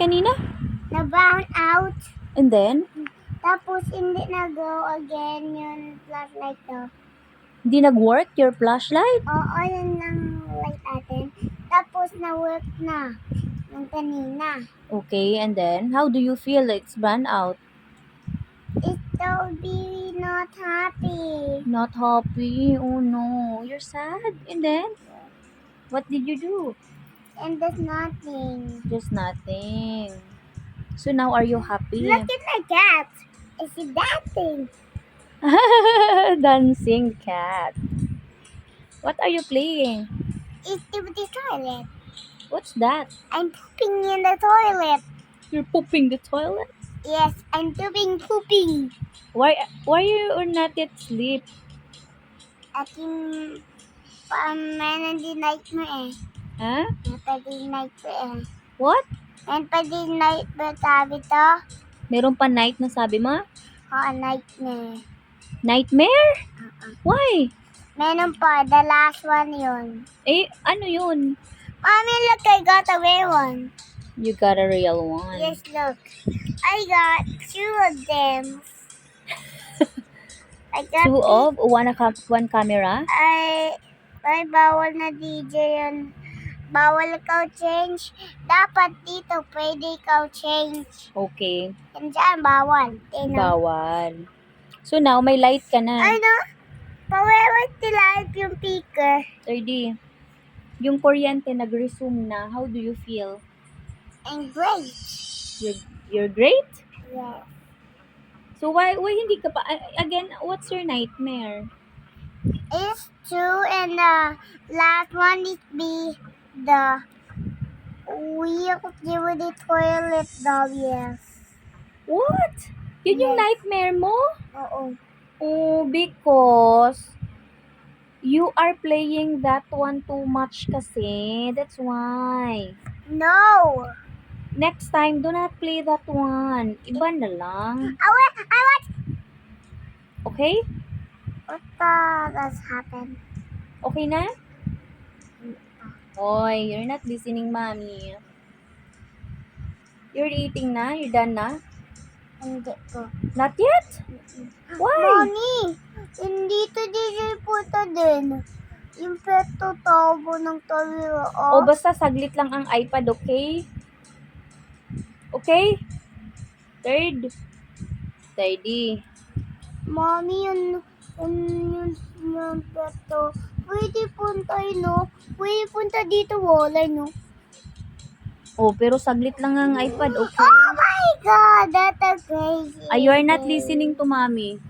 kanina? Na-brown out. And then? Tapos hindi na-go again yung flashlight ko. Hindi nag-work your flashlight? Oo, yun lang light natin. Tapos na-work na. Yung kanina. Okay, and then? How do you feel it's brand out? It'll be not happy. Not happy? Oh no. You're sad? And then? What did you do? And there's nothing. Just nothing. So now are you happy? Look at my cat. Is it that thing? Dancing cat. What are you playing? It's the toilet. What's that? I'm pooping in the toilet. You're pooping the toilet? Yes, I'm pooping. Why you are not yet sleep? Ating may night mo eh. Huh? May pwede night mo eh. What? May pwede night mo sabi to? Meron pa night na sabi mo? Oo, night na eh. Nightmare? Why? Meron pa, the last one yun. Eh, ano yun? Mommy, look, I got a real one. You got a real one. Yes, look. I got 2 of them. I got Two of? One camera? Ay, bawal na DJ yun. Bawal ikaw change. Dapat dito, pwede ikaw change. Okay. Yan dyan, bawal. Bawal. So now, may light ka na. Ano? Pawewat light yung speaker. 3D. Yung kuryente nag-resume na. How do you feel? And great. You're great? Yes. So why hindi ka pa again, what's your nightmare? It's 2 and the last one is be the wheel with the toilet yes. What? Yun yung Yes. nightmare mo? Oo. Oh, because you are playing that one too much kasi. That's why. No. Next time, do not play that one. Iba na lang. I want. Okay? What does happen? Okay na? Oy, you're not listening, mommy. You're eating na? You're done na? Hindi ko. Not yet? Why? Mommy, hindi to DJ puta din. Yung peto tabo ng talo. O basta saglit lang ang iPad, okay? Okay? Third. Mommy, yun peto. Pwede punta no? Pwede punta dito wala no? Oh, pero saglit lang ang iPad, okay? Oh my God, that's crazy. You are not listening to mommy.